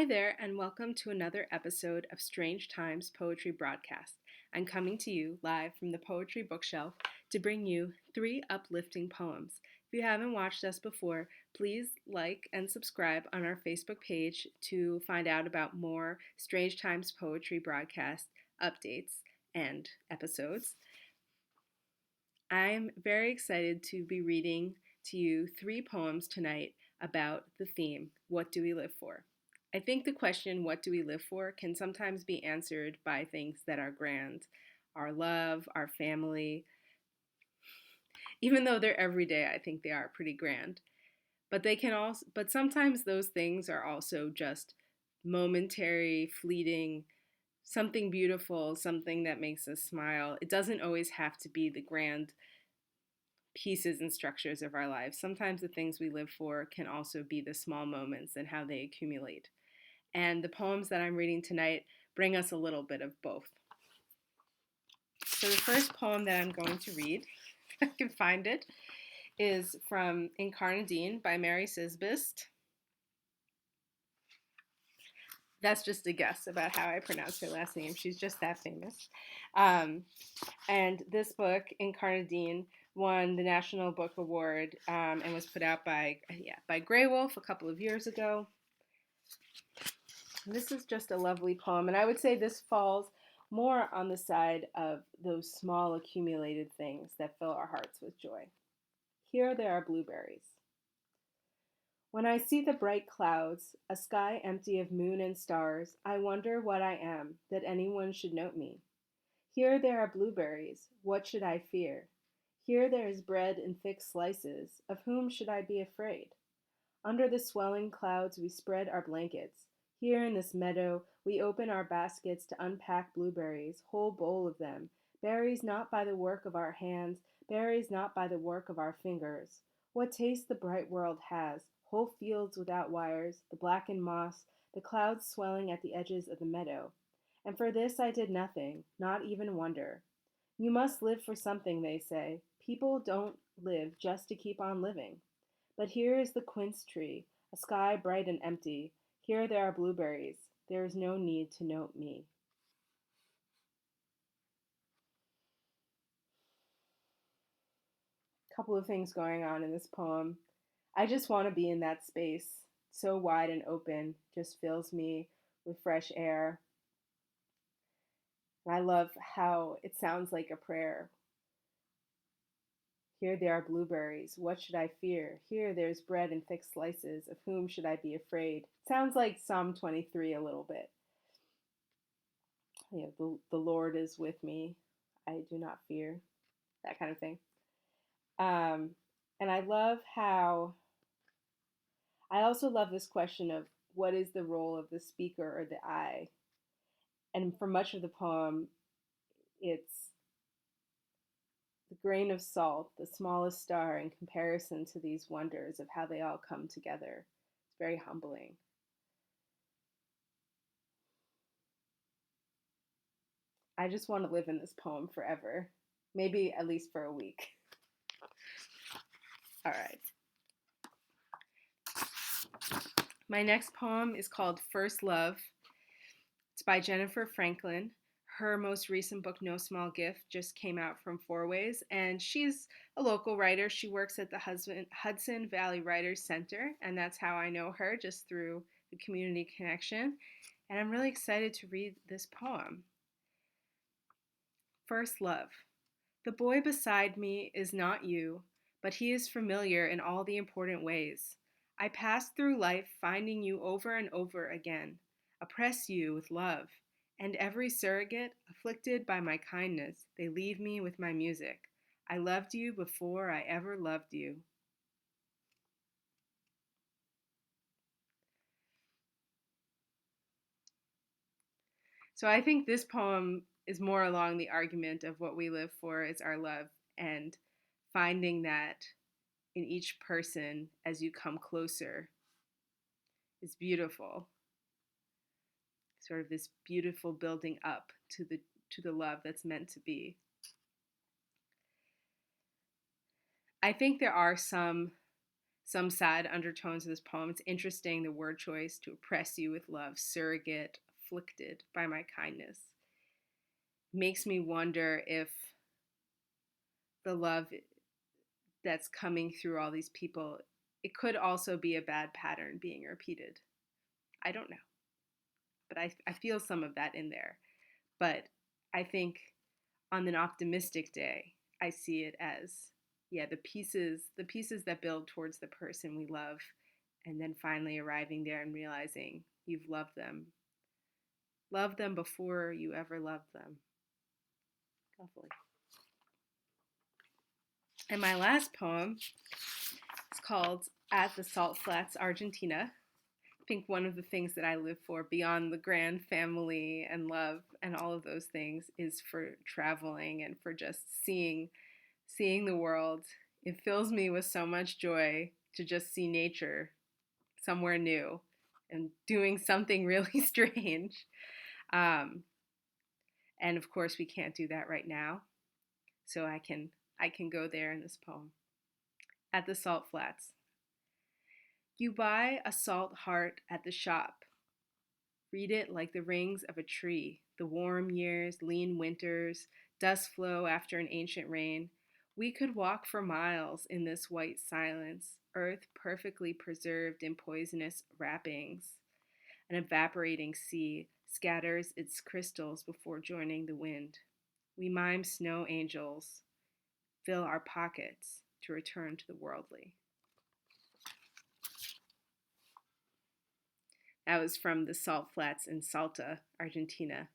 Hi there, and welcome to another episode of Strange Times Poetry Broadcast. I'm coming to you live from the Poetry Bookshelf to bring you 3 uplifting poems. If you haven't watched us before, please like and subscribe on our Facebook page to find out about more Strange Times Poetry Broadcast updates and episodes. I'm very excited to be reading to you 3 poems tonight about the theme, What Do We Live For? I think the question, what do we live for, can sometimes be answered by things that are grand. Our love, our family. Even though they're everyday, I think they are pretty grand. But sometimes those things are also just momentary, fleeting, something beautiful, something that makes us smile. It doesn't always have to be the grand pieces and structures of our lives. Sometimes the things we live for can also be the small moments and how they accumulate. And the poems that I'm reading tonight bring us a little bit of both. So the first poem that I'm going to read, if I can find it, is from Incarnadine by Mary Szybist. That's just a guess about how I pronounce her last name. She's just that famous. And this book, Incarnadine, won the National Book Award and was put out by Graywolf a couple of years ago. This is just a lovely poem, and I would say this falls more on the side of those small accumulated things that fill our hearts with joy. Here there are blueberries. When I see the bright clouds, a sky empty of moon and stars, I wonder what I am, that anyone should note me. Here there are blueberries, what should I fear? Here there is bread in thick slices, of whom should I be afraid? Under the swelling clouds we spread our blankets. Here in this meadow we open our baskets to unpack blueberries, whole bowl of them, berries not by the work of our hands, berries not by the work of our fingers. What taste the bright world has, whole fields without wires, the blackened moss, the clouds swelling at the edges of the meadow. And for this I did nothing, not even wonder. You must live for something, they say. People don't live just to keep on living. But here is the quince tree, a sky bright and empty. Here there are blueberries. There is no need to note me. Couple of things going on in this poem. I just want to be in that space, so wide and open, just fills me with fresh air. And I love how it sounds like a prayer. Here there are blueberries. What should I fear? Here there's bread in thick slices. Of whom should I be afraid? Sounds like Psalm 23 a little bit. The Lord is with me. I do not fear. That kind of thing. And I also love this question of what is the role of the speaker or the I? And for much of the poem, it's the grain of salt, the smallest star in comparison to these wonders of how they all come together. It's very humbling. I just want to live in this poem forever, maybe at least for a week. All right. My next poem is called First Love. It's by Jennifer Franklin. Her most recent book, No Small Gift, just came out from Four Ways, and she's a local writer. She works at the Hudson Valley Writers Center, and that's how I know her, just through the community connection. And I'm really excited to read this poem. First Love. The boy beside me is not you, but he is familiar in all the important ways. I pass through life finding you over and over again, oppress you with love, and every surrogate, afflicted by my kindness, they leave me with my music. I loved you before I ever loved you. So I think this poem is more along the argument of what we live for is our love, and finding that in each person as you come closer is beautiful. Sort of this beautiful building up to the love that's meant to be. I think there are some some sad undertones of this poem. It's interesting, the word choice: to oppress you with love, surrogate, afflicted by my kindness. Makes me wonder if the love that's coming through all these people, it could also be a bad pattern being repeated. I don't know. But I feel some of that in there. But I think on an optimistic day, I see it as, yeah, the pieces that build towards the person we love, and then finally arriving there and realizing you've loved them. Love them before you ever loved them. Lovely. And my last poem is called At the Salt Flats, Argentina. I think one of the things that I live for beyond the grand family and love and all of those things is for traveling and for just seeing the world. It fills me with so much joy to just see nature somewhere new and doing something really strange. And of course, we can't do that right now. So I can go there in this poem. At the Salt Flats. You buy a salt heart at the shop. Read it like the rings of a tree, the warm years, lean winters, dust flow after an ancient rain. We could walk for miles in this white silence, earth perfectly preserved in poisonous wrappings. An evaporating sea scatters its crystals before joining the wind. We mime snow angels, fill our pockets to return to the worldly. That was from the Salt Flats in Salta, Argentina.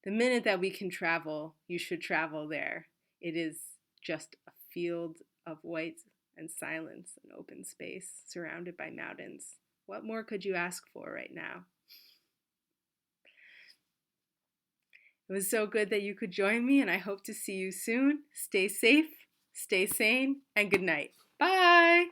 The minute that we can travel, you should travel there. It is just a field of white and silence and open space surrounded by mountains. What more could you ask for right now? It was so good that you could join me, and I hope to see you soon. Stay safe, stay sane, and good night. Bye!